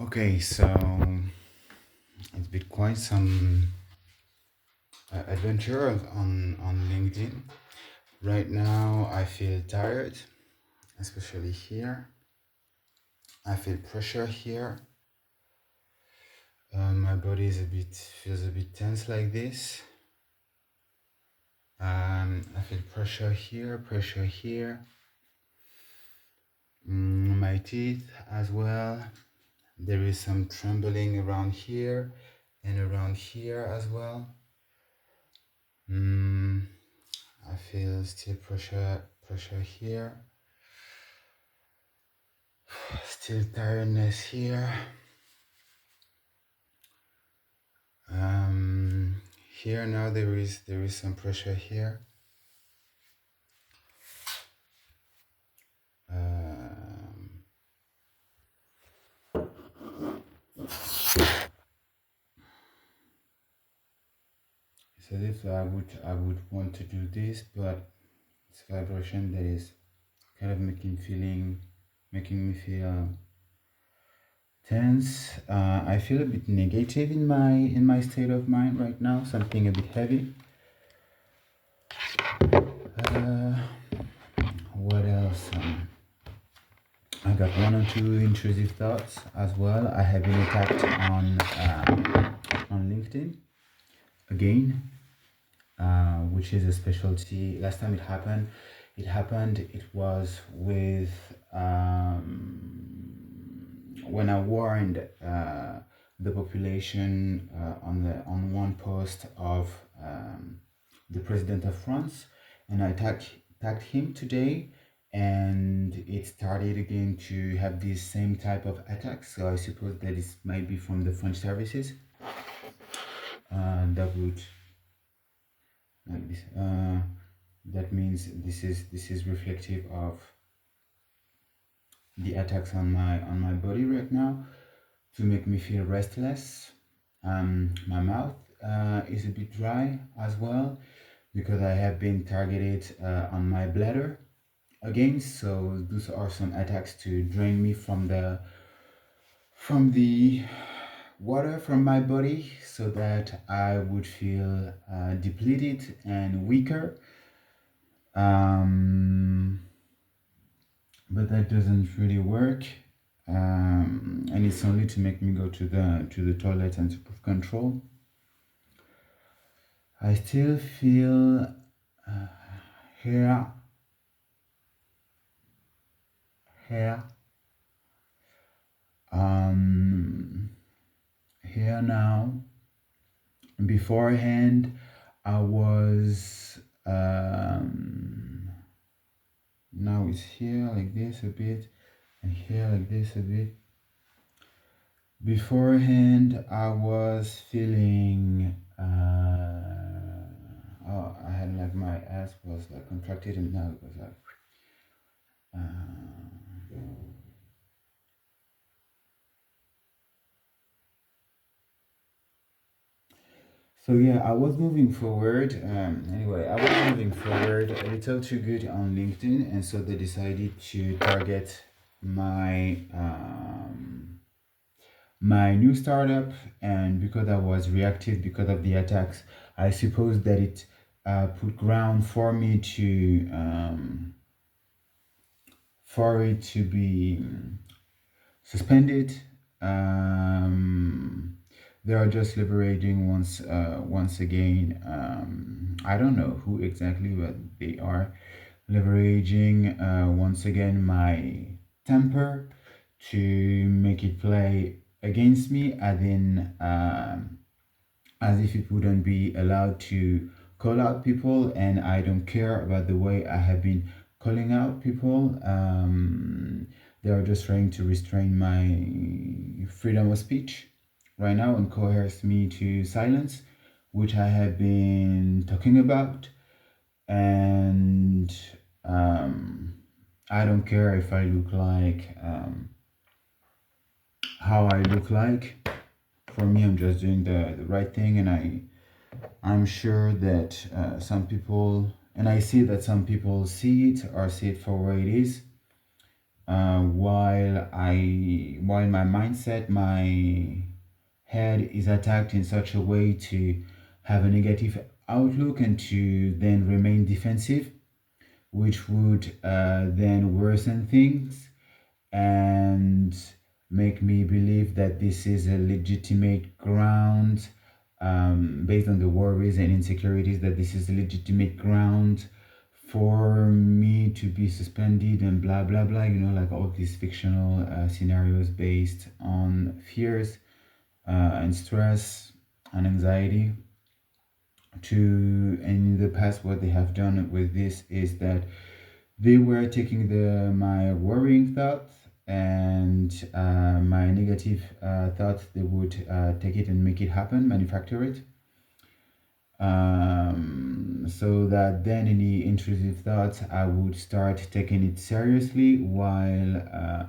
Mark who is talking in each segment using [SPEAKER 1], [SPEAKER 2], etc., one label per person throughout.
[SPEAKER 1] Okay, so it's been quite some adventure on LinkedIn. Right now, I feel tired, especially here. I feel pressure here. My body is a bit feels a bit tense like this. I feel pressure here, pressure here. My teeth as well. There is some trembling around here and around here as well. Mm, I feel still pressure here. Still tiredness here. Um, Here now there is some pressure here. Um, so this I would want to do this, but it's a vibration that is kind of making me feel tense. I feel a bit negative in my state of mind right now. Something a bit heavy. Uh, what else? I got one or two intrusive thoughts as well. I have been attacked on LinkedIn again, which is a specialty. Last time it was with when I warned the population on one post of the president of France, and I tagged him today, and it started again to have this same type of attacks. So I suppose that it might be from the French services. That would like this. That means this is reflective of the attacks on my body right now to make me feel restless. My mouth is a bit dry as well because I have been targeted on my bladder again. So those are some attacks to drain me from the water from my body so that I would feel depleted and weaker. But that doesn't really work. And it's only to make me go to the toilet and to put control. I still feel here, here, um, here now. Beforehand, I was now it's here like this a bit, and here like this a bit. Beforehand, I was feeling. Oh, I had like my ass was like contracted, and now it was like. So yeah, I was moving forward. Anyway, I was moving forward a little too good on LinkedIn, and so they decided to target my new startup. And because I was reactive because of the attacks, I suppose that it put ground for me for it to be suspended. They are just liberating once again. I don't know who exactly, but they are leveraging once again my temper to make it play against me, as if it wouldn't be allowed to call out people, and I don't care about the way I have been calling out people. They are just trying to restrain my freedom of speech right now and coerce me to silence, which I have been talking about. And I don't care if I look like how I look like. For me, I'm just doing the right thing, and I'm sure that some people, and I see that some people see it or see it for what it is. while my mindset, my head is attacked in such a way to have a negative outlook and to then remain defensive, which would then worsen things and make me believe that this is a legitimate ground, based on the worries and insecurities, that this is a legitimate ground for me to be suspended and blah blah blah, like all these fictional scenarios based on fears and stress and anxiety. To In the past, what they have done with this is that they were taking my worrying thoughts and my negative thoughts. They would take it and make it happen, manufacture it, so that then any intrusive thoughts I would start taking it seriously, while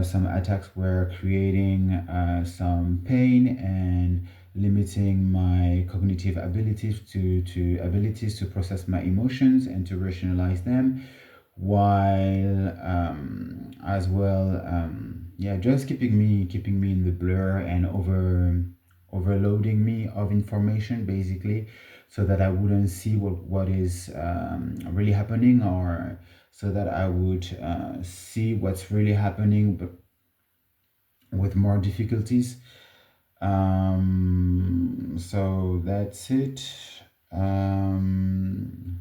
[SPEAKER 1] some attacks were creating some pain and limiting my cognitive abilities to process my emotions and to rationalize them, while as well, yeah, just keeping me in the blur and overloading me of information, basically, so that I wouldn't see what is really happening, or so that I would see what's really happening, but with more difficulties. So that's it. Um,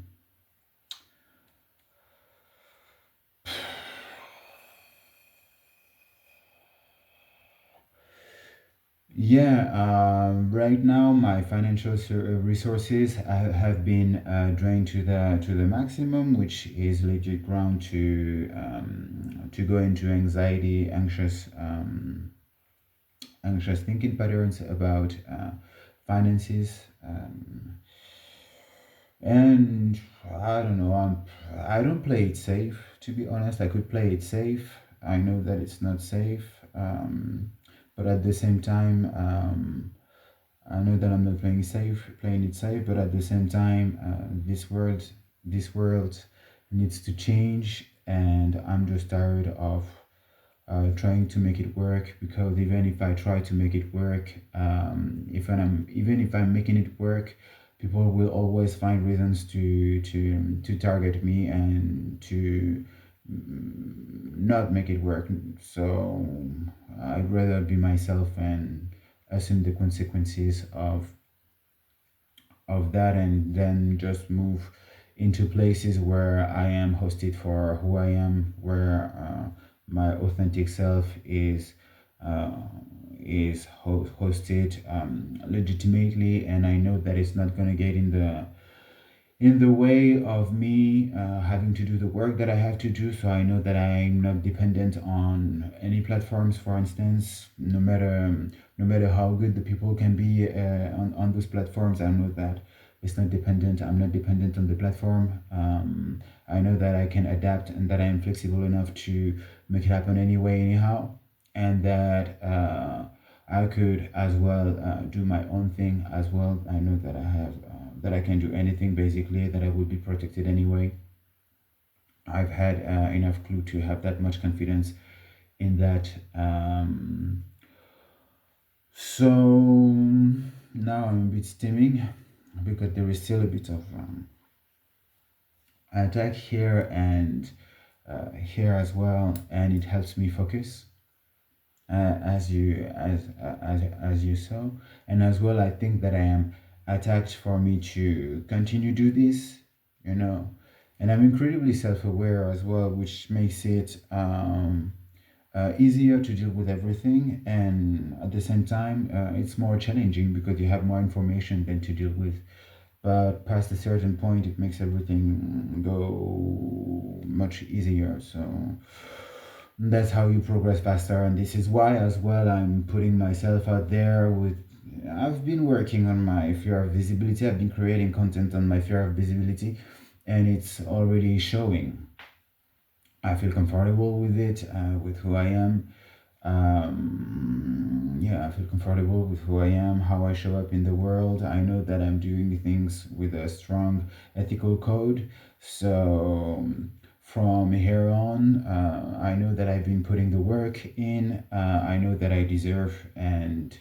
[SPEAKER 1] Yeah, right now my financial resources have been drained to the maximum, which is legit ground to go into anxious thinking patterns about finances. And I don't know. I don't play it safe, to be honest. I could play it safe. I know that it's not safe, but at the same time, I know that I'm not playing it safe, but at the same time, this world needs to change, and I'm just tired of trying to make it work. Because even if I try to make it work, even if I'm making it work, people will always find reasons to target me and to not make it work. So I'd rather be myself and assume the consequences of that, and then just move into places where I am hosted for who I am, where my authentic self uh, is hosted legitimately, and I know that it's not gonna get in the way of me having to do the work that I have to do. So I know that I'm not dependent on any platforms, for instance, no matter how good the people can be on those platforms. I know that I'm not dependent on the platform. I know that I can adapt and that I am flexible enough to make it happen anyway, anyhow, and that I could as well do my own thing as well. I know that that I can do anything, basically, that I will be protected anyway. I've had enough clue to have that much confidence in that. So now I'm a bit stimming because there is still a bit of attack here and here as well, and it helps me focus, as you saw. And as well, I think that I am attacked for me to continue do this, you know and I'm incredibly self-aware as well, which makes it easier to deal with everything, and at the same time it's more challenging because you have more information than to deal with. But past a certain point, it makes everything go much easier. So that's how you progress faster, and this is why as well I'm putting myself out there with. I've been working on my fear of visibility. I've been creating content on my fear of visibility, and it's already showing. I feel comfortable with it, with who I am. Yeah, I feel comfortable with who I am, how I show up in the world. I know that I'm doing things with a strong ethical code. So from here on. I know that I've been putting the work in. I know that I deserve, and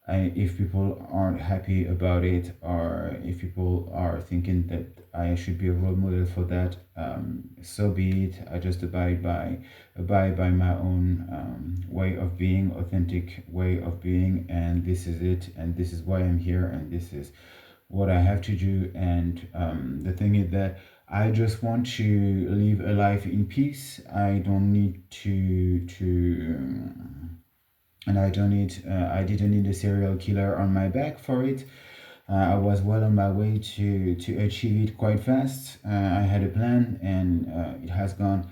[SPEAKER 1] if people aren't happy about it, or if people are thinking that I should be a role model for that, so be it. I just abide by my own way of being, authentic way of being, and this is it, and this is why I'm here, and this is what I have to do. And the thing is that I just want to live a life in peace. I don't need and I didn't need a serial killer on my back for it. I was well on my way to achieve it quite fast. I had a plan, and it has gone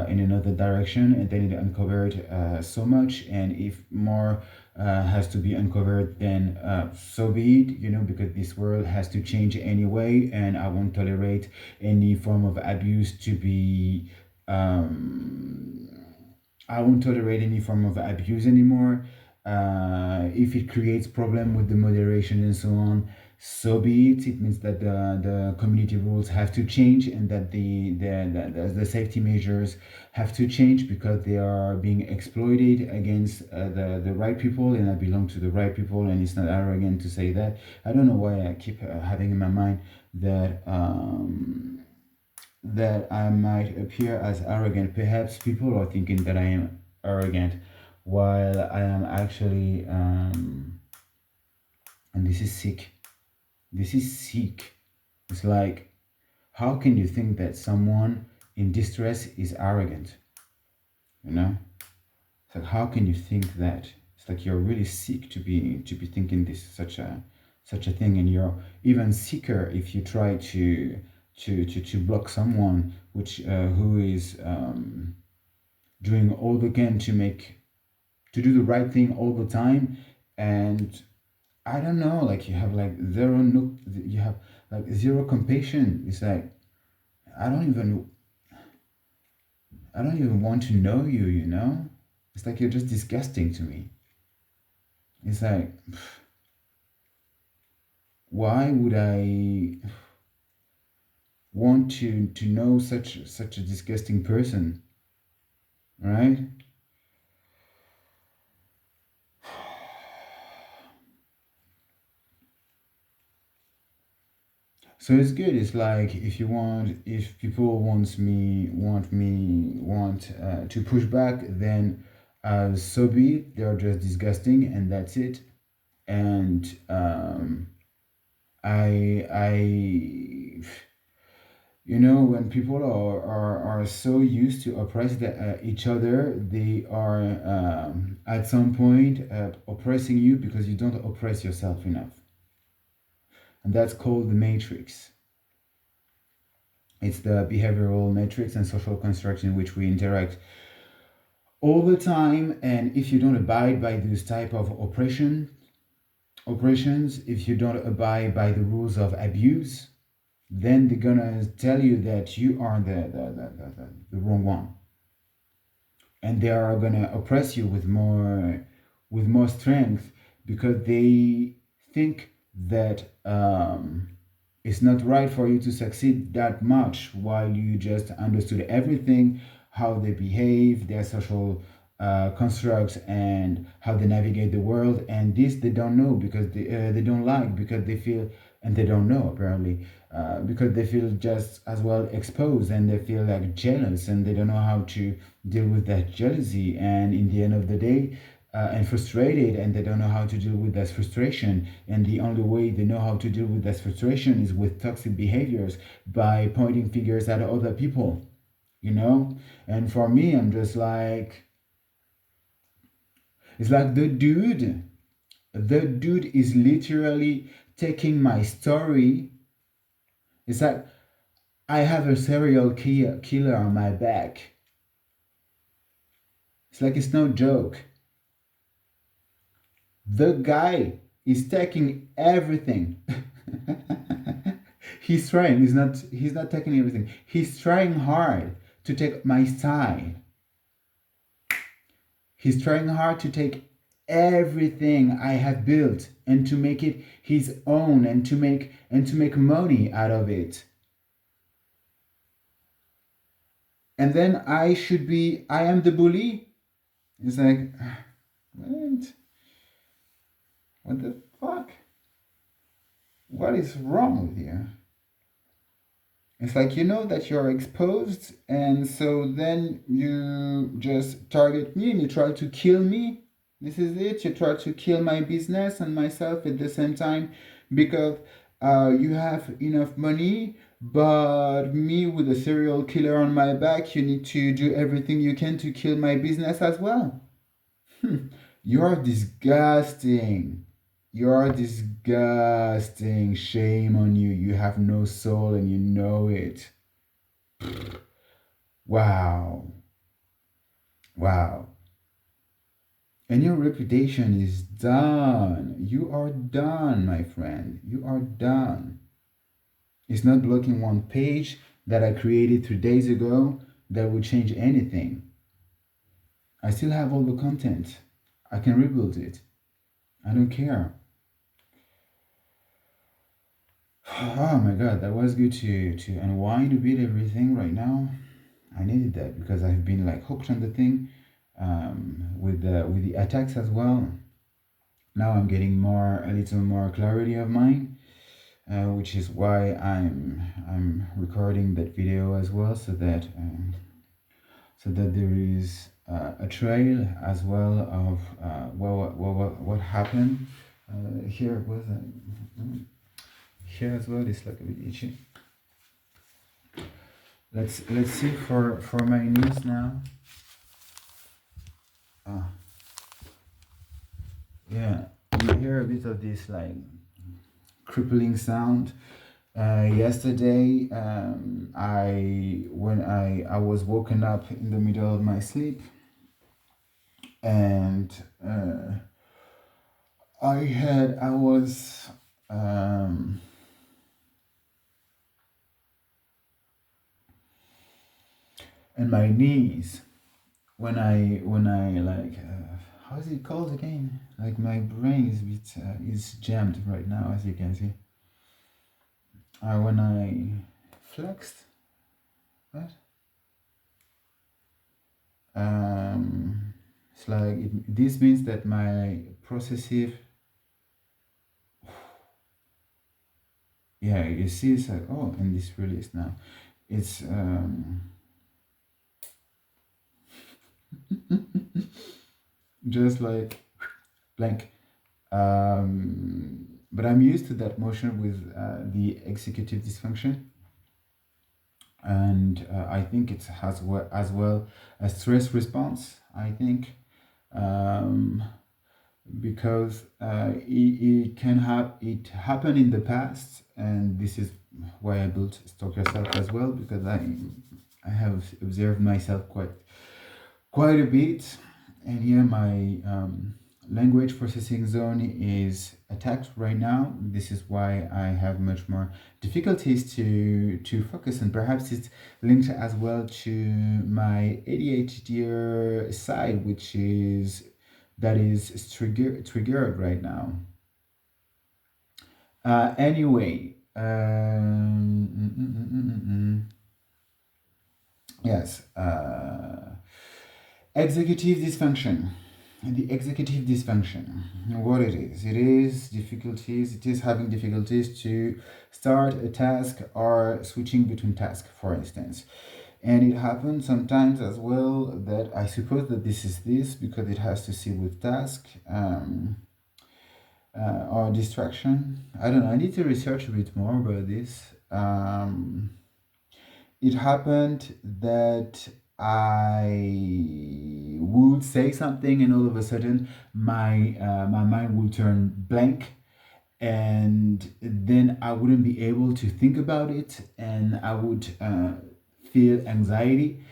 [SPEAKER 1] in another direction, and then it uncovered so much. And if more has to be uncovered, then so be it, because this world has to change anyway, and I won't tolerate any form of abuse to be. I won't tolerate any form of abuse anymore. If it creates problem with the moderation and so on, so be it. It means that the community rules have to change, and that the safety measures have to change, because they are being exploited against the right people, and I belong to the right people, and it's not arrogant to say that. I don't know why I keep having in my mind that I might appear as arrogant. Perhaps people are thinking that I am arrogant, while I am actually, and this is sick. This is sick. It's like, how can you think that someone in distress is arrogant? You know? It's like, how can you think that? It's like you're really sick to be thinking this such a thing, and you're even sicker if you try to block someone who is doing all they can to do the right thing all the time. And I don't know, like, you have like zero no, you have like zero compassion. It's like, I don't even I don't even want to know you, It's like you're just disgusting to me. It's like, why would I want to know such a disgusting person, right? So it's good. It's like, if people want to push back, then so be it. They're just disgusting, and that's it. And I when people are so used to oppress each other, they are at some point oppressing you because you don't oppress yourself enough. And that's called the matrix. It's the behavioral matrix and social construct in which we interact all the time. And if you don't abide by this type of oppressions, if you don't abide by the rules of abuse, then they're gonna tell you that you are the wrong one, and they are gonna oppress you with more strength, because they think that it's not right for you to succeed that much, while you just understood everything, how they behave, their social constructs, and how they navigate the world. And this they don't know, because they don't like, because they feel, and they don't know apparently, because they feel just as well exposed, and they feel like jealous, and they don't know how to deal with that jealousy, and in the end of the day, and frustrated, and they don't know how to deal with that frustration. And the only way they know how to deal with that frustration is with toxic behaviors, by pointing fingers at other people, And for me, I'm just like, it's like the dude is literally taking my story. It's like, I have a serial killer on my back. It's like, it's no joke. The guy is taking everything. He's trying. He's not taking everything. He's trying hard to take my style. He's trying hard to take everything I have built, and to make it his own, and to make money out of it. and then I am the bully. It's like, what the fuck? What is wrong with you? It's like you know that you're exposed, and so then you just target me and you try to kill me. This is it. You try to kill my business and myself at the same time because you have enough money, but me with a serial killer on my back, you need to do everything you can to kill my business as well. You're disgusting. You're disgusting. Shame on you. You have no soul and you know it. Wow. Wow. And your reputation is done. You are done, my friend. You are done. It's not blocking one page that I created 3 days ago that would change anything. I still have all the content. I can rebuild it. I don't care. Oh my god, that was good to unwind a bit everything right now. I needed that because I've been like hooked on the thing with the attacks as well. Now I'm getting a little more clarity of mind, which is why I'm recording that video as well, so that there is a trail as well of what happened. Here was here as well. It's like a bit itchy. Let's see for my knees now. Ah, yeah, you hear a bit of this like crippling sound. Yesterday, I was woken up in the middle of my sleep, and I was and my knees when I like how is it called again? Like my brain is is jammed right now, as you can see. When I flexed, what? It's like this means that my processive, yeah, you see, it's like oh, and this release now, it's just like blank. But I'm used to that motion with the executive dysfunction, and I think it has as well a stress response. I think um, because it can have it happened in the past, and this is why I built Stalk Yourself as well, because I have observed myself quite a bit, and here my language processing zone is attacked right now. This is why I have much more difficulties to focus, and perhaps it's linked as well to my ADHD side, which is triggered right now. Anyway, yes, executive dysfunction. The executive dysfunction, what it is difficulties, it is having difficulties to start a task or switching between tasks, for instance. And it happens sometimes as well that I suppose that this is this because it has to see with task or distraction. I don't know, I need to research a bit more about this. It happened that I would say something, and all of a sudden, my mind will turn blank, and then I wouldn't be able to think about it, and I would feel anxiety.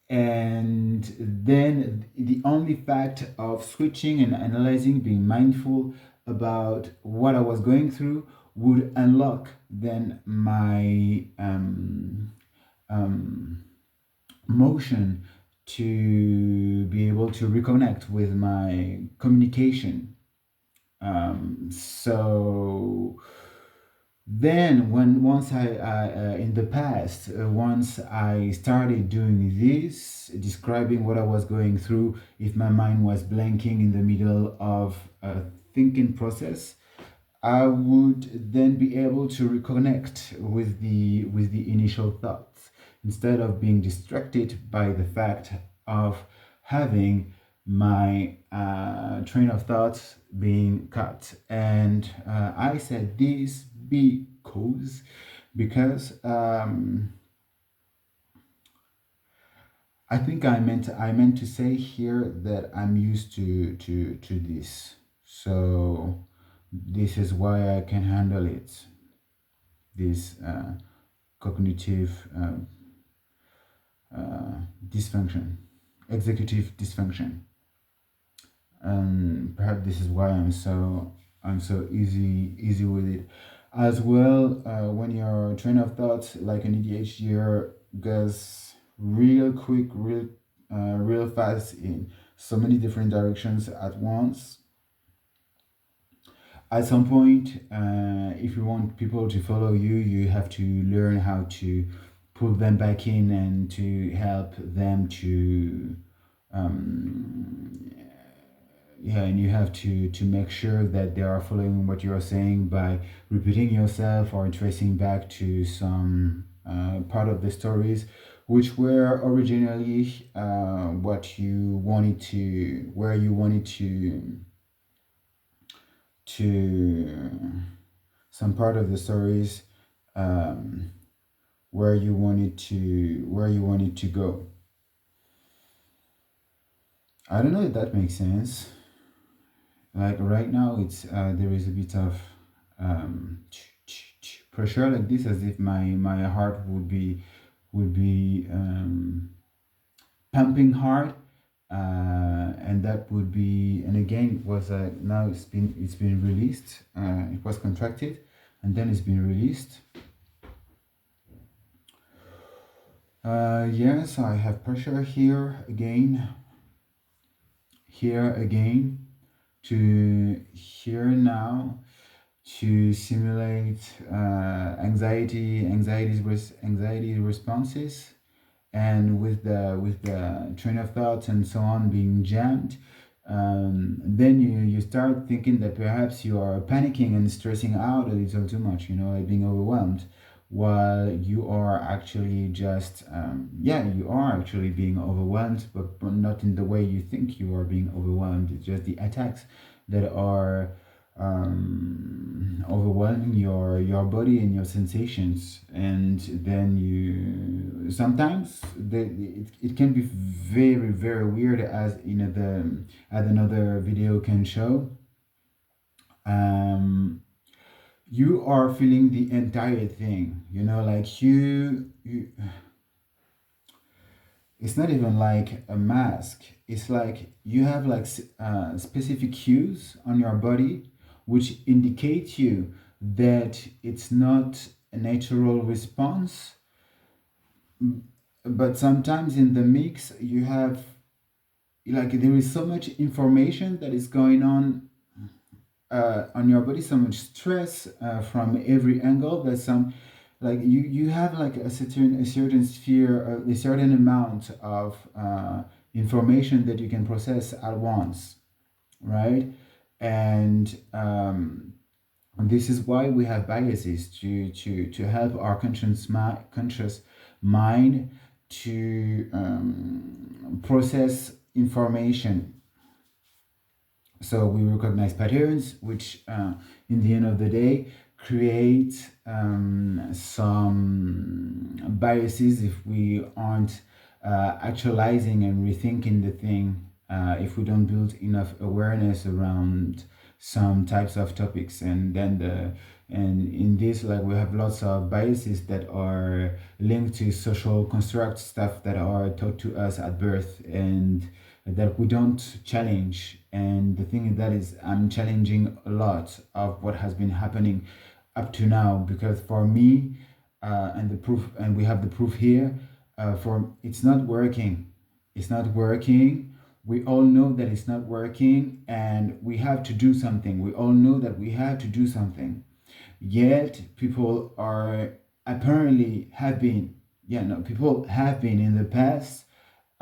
[SPEAKER 1] And then the only fact of switching and analyzing, being mindful about what I was going through, would unlock then my motion to be able to reconnect with my communication. So Then when once I in the past once I started doing this, describing what I was going through, if my mind was blanking in the middle of a thinking process, I would then be able to reconnect with the initial thoughts instead of being distracted by the fact of having my train of thoughts being cut. And I said this because I think I meant to say here that I'm used to this, so this is why I can handle it. This cognitive dysfunction, executive dysfunction, and perhaps this is why I'm so easy with it. As well, when your train of thought, like an ADHD, goes real quick, real fast in so many different directions at once, at some point, if you want people to follow you, you have to learn how to pull them back in and to help them to, um, yeah, and you have to make sure that they are following what you are saying by repeating yourself or tracing back to some part of the stories which were originally what you wanted to, where you wanted to some part of the stories, um, where you wanted to go. I don't know if that makes sense. Like right now, it's there is a bit of pressure like this, as if my heart would be pumping hard, and that would be, and again it was now it's been released. It was contracted, and then it's been released. Yes, I have pressure here again, to here now, to simulate anxiety responses, and with the train of thoughts and so on being jammed, then you start thinking that perhaps you are panicking and stressing out a little too much, like being overwhelmed, while you are actually just yeah, you are actually being overwhelmed, but not in the way you think you are being overwhelmed. It's just the attacks that are overwhelming your body and your sensations, and then you sometimes it can be very weird, as the as another video can show. um you are feeling the entire thing, like you it's not even like a mask. It's like you have like specific cues on your body which indicate you that it's not a natural response. But sometimes in the mix you have, like, there is so much information that is going on your body, so much stress from every angle, that some, like, you have like a certain sphere, a certain amount of information that you can process at once, right? And this is why we have biases, to help our conscious mind to process information. So we recognize patterns, which, in the end of the day, create some biases if we aren't actualizing and rethinking the thing. If we don't build enough awareness around some types of topics, and then and in this, like, we have lots of biases that are linked to social construct stuff that are taught to us at birth, and that we don't challenge. And the thing is that is, I'm challenging a lot of what has been happening up to now, because for me, and the proof, and we have the proof here, for it's not working. It's not working. We all know that it's not working, and we have to do something. We all know that we have to do something. Yet people are apparently have been, yeah, no, people have been in the past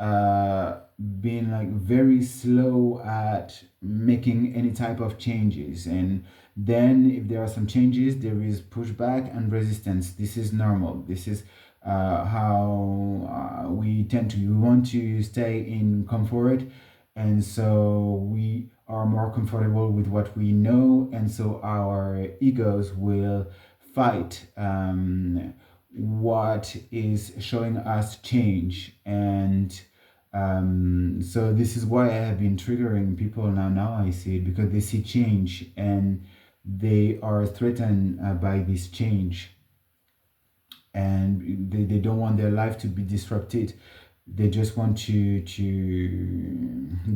[SPEAKER 1] uh, been like very slow at making any type of changes. And then if there are some changes, there is pushback and resistance. This is normal. This is how we tend to, we want to stay in comfort, and so we are more comfortable with what we know, and so our egos will fight what is showing us change. And so this is why I have been triggering people now I see it, because they see change and they are threatened by this change, and they don't want their life to be disrupted. They just want they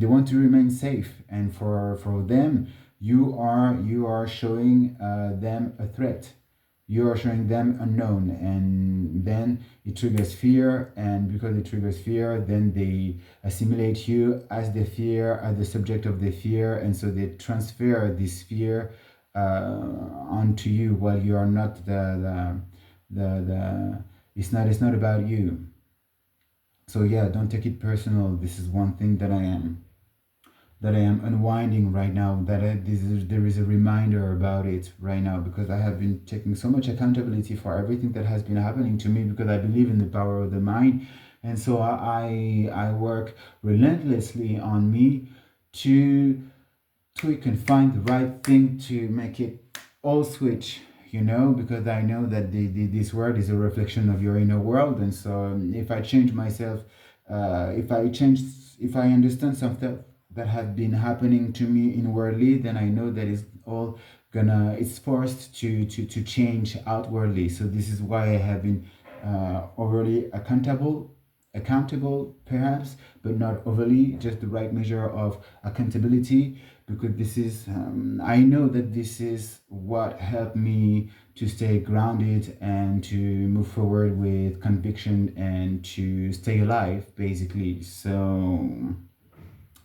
[SPEAKER 1] want to remain safe, and for them, you are showing them a threat. You are showing them unknown, and then it triggers fear, and because it triggers fear, then they assimilate you as the fear, as the subject of the fear, and so they transfer this fear onto you, while you are not the it's not about you. So yeah, don't take it personal. This is one thing that I am unwinding right now. There is a reminder about it right now, because I have been taking so much accountability for everything that has been happening to me, because I believe in the power of the mind, and so I work relentlessly on me to tweak and find the right thing to make it all switch, because I know that this world is a reflection of your inner world. And so if I change myself, if I understand something that have been happening to me inwardly, then I know that it's forced to change outwardly. So this is why I have been overly accountable perhaps, but not overly, just the right measure of accountability, because this is I know that this is what helped me to stay grounded and to move forward with conviction and to stay alive, basically. So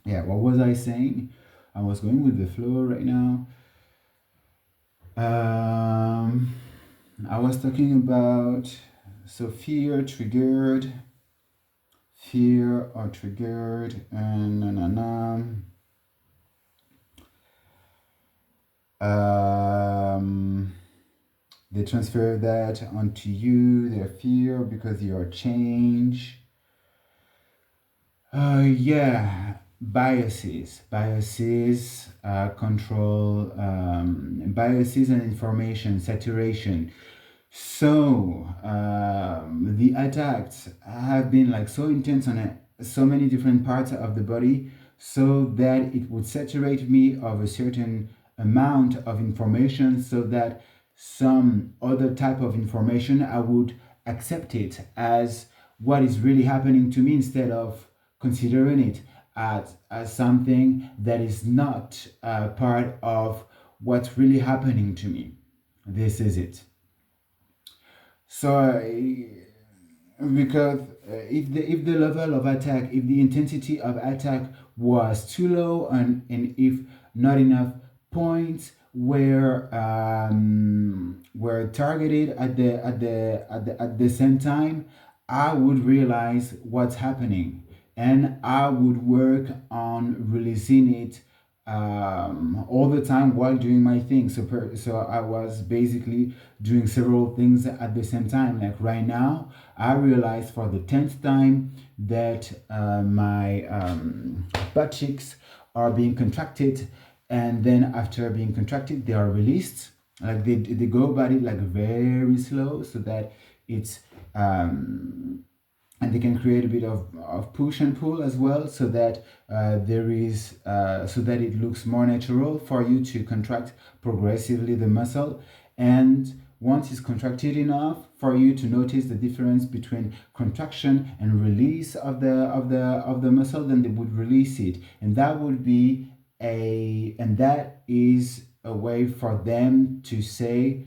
[SPEAKER 1] yeah, what was I saying? I was going with the flow right now. um I was talking about, so fear or triggered, and um they transfer that onto you, their fear, because you are change. Yeah, biases, control, biases and information saturation. So the attacks have been like so intense on so many different parts of the body, so that it would saturate me of a certain amount of information, so that some other type of information I would accept it as what is really happening to me, instead of considering it as something that is not part of what's really happening to me. This is it. So, because if the level of attack, if the intensity of attack was too low, and if not enough points were targeted at the same time, I would realize what's happening, and I would work on releasing it all the time while doing my thing. So I was basically doing several things at the same time. Like right now, I realized for the 10th time that my butt cheeks are being contracted, and then after being contracted, they are released. Like they go about it like very slow, so that it's and they can create a bit of push and pull as well, so that so that it looks more natural for you to contract progressively the muscle. And once it's contracted enough for you to notice the difference between contraction and release of the muscle, then they would release it, and that is a way for them to say,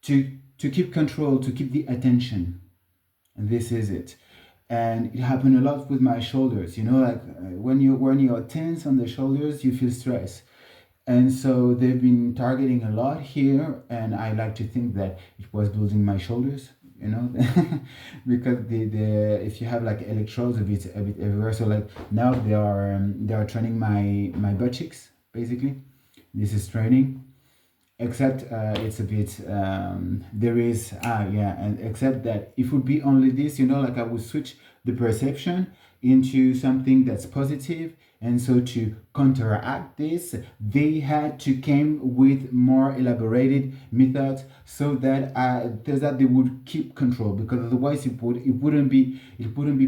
[SPEAKER 1] to keep control, to keep the attention. And this is it. And it happened a lot with my shoulders. Like when you're tense on the shoulders, you feel stress. And so they've been targeting a lot here, and I like to think that it was building my shoulders, you know, because the if you have like electrodes a bit everywhere. So like now they are training my butt cheeks basically. This is training, except it's a bit there is yeah, and except that if it would be only this, you know, like I would switch the perception into something that's positive, and so to counteract this they had to came with more elaborated methods so that they would keep control, because otherwise it wouldn't be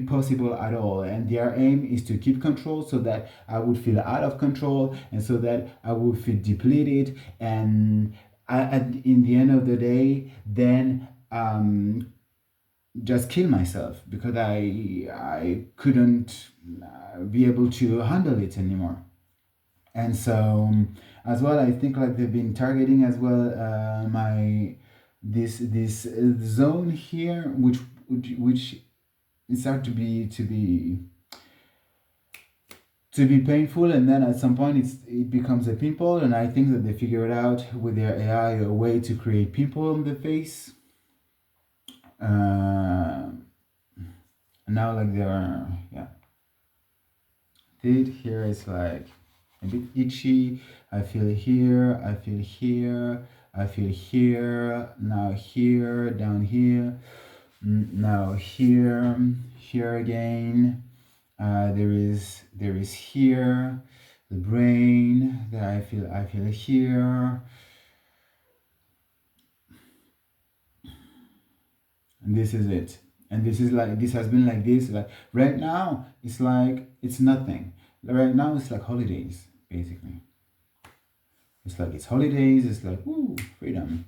[SPEAKER 1] possible at all, and their aim is to keep control so that I would feel out of control, and so that I would feel depleted, and in the end of the day then just kill myself because I couldn't be able to handle it anymore. And so as well, I think like they've been targeting as well my this zone here, which it started to be painful, and then at some point it becomes a pimple, and I think that they figured out with their AI a way to create pimple on the face. Uh, Now like they're yeah, did here is like a bit itchy. I feel here, I feel here, I feel here, now here, down here, now here, here again. There is here, the brain that I feel here, and this is it. And this is like this has been like this. Like right now, it's like it's nothing. Right now, it's like holidays basically. It's like it's holidays. It's like woo, freedom,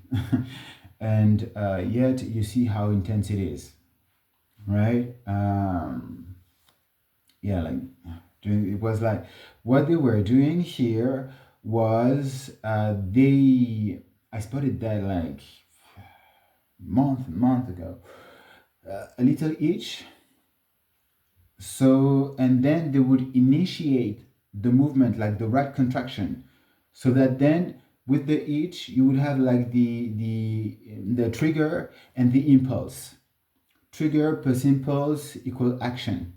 [SPEAKER 1] and yet you see how intense it is, right? Yeah, like doing it was like what they were doing here was they I spotted that like month ago, a little itch. So and then they would initiate the movement like the right contraction, so that then with the itch you would have like the trigger and the impulse. Trigger plus impulse equal action.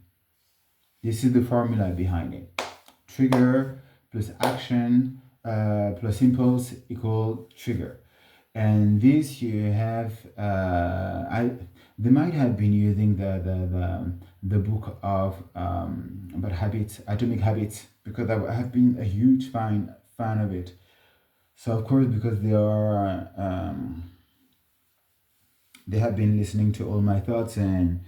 [SPEAKER 1] This is the formula behind it. Trigger plus action plus impulse equal trigger. And this you have I they might have been using the book of about habits, atomic habits, because I have been a huge fan of it. So of course, because they have been listening to all my thoughts and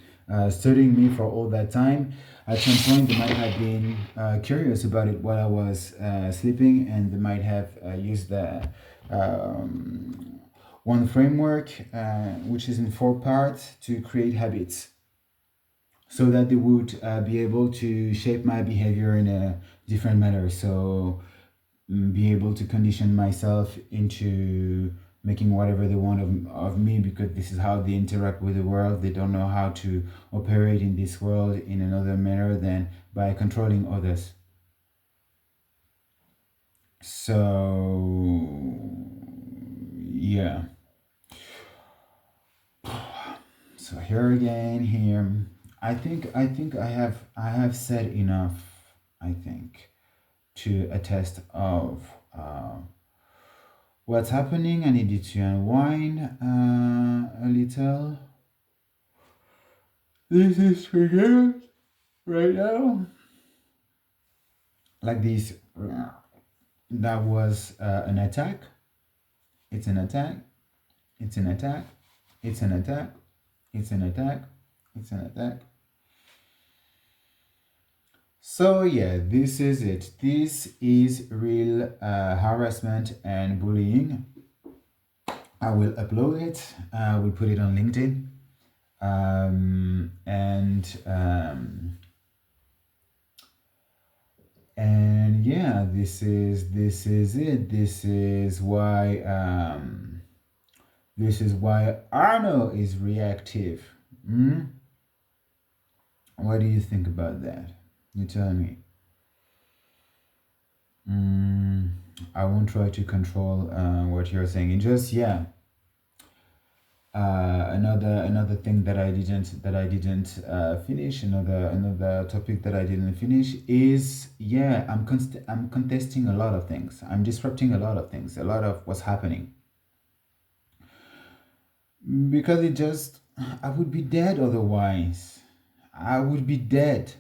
[SPEAKER 1] studying me for all that time. At some point, they might have been curious about it while I was sleeping, and they might have used the one framework, which is in 4 parts, to create habits, so that they would be able to shape my behavior in a different manner. So be able to condition myself into making whatever they want of me, because this is how they interact with the world. They don't know how to operate in this world in another manner than by controlling others. So yeah, so here again here I think I have said enough, I think, to a test of what's happening. I needed to unwind a little. This is triggered right now. Like this, that was an attack. It's an attack. It's an attack. It's an attack. It's an attack. It's an attack. So yeah, this is it. This is real harassment and bullying. I will upload it. I will put it on LinkedIn. And yeah, this is it. This is why Arno is reactive. What do you think about that? You tell me. I won't try to control what you're saying. And just yeah, another thing that I didn't finish. Another topic that I didn't finish is yeah, I'm contesting a lot of things. I'm disrupting a lot of things. A lot of what's happening because it just I would be dead otherwise. I would be dead.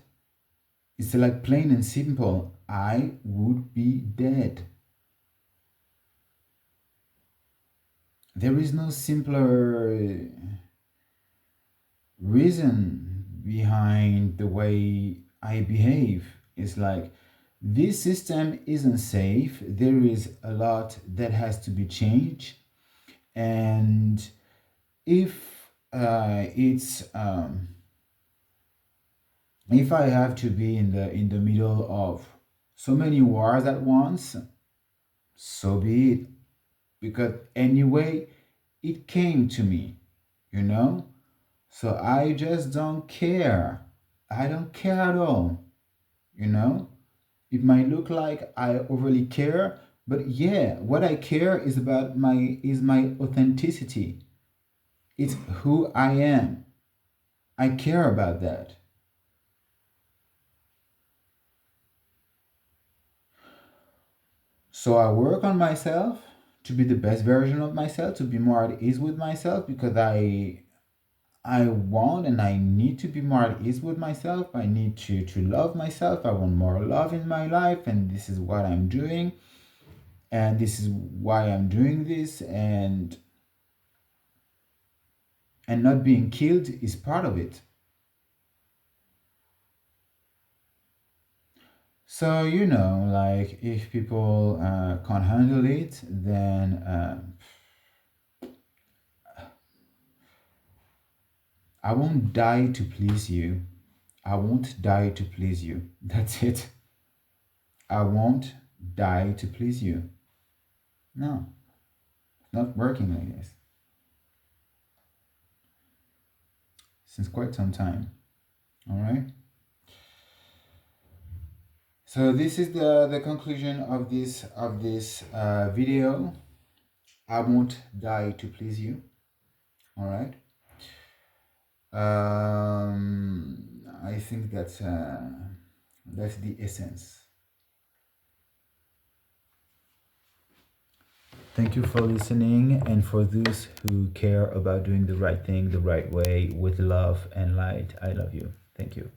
[SPEAKER 1] It's like plain and simple. I would be dead. There is no simpler reason behind the way I behave. It's like this system isn't safe. There is a lot that has to be changed, and if if I have to be in the middle of so many wars at once, so be it. Because anyway, it came to me, you know. So I just don't care. I don't care at all, you know. It might look like I overly care, but yeah, what I care is about my authenticity. It's who I am. I care about that. So I work on myself to be the best version of myself, to be more at ease with myself because I want and I need to be more at ease with myself. I need to love myself. I want more love in my life, and this is what I'm doing, and this is why I'm doing this, and not being killed is part of it. So like if people can't handle it, then I won't die to please you. I won't die to please you. That's it. I won't die to please you. No, it's not working like this since quite some time. All right. So this is the conclusion of this video. I won't die to please you. All right. I think that's the essence. Thank you for listening, and for those who care about doing the right thing the right way with love and light. I love you. Thank you.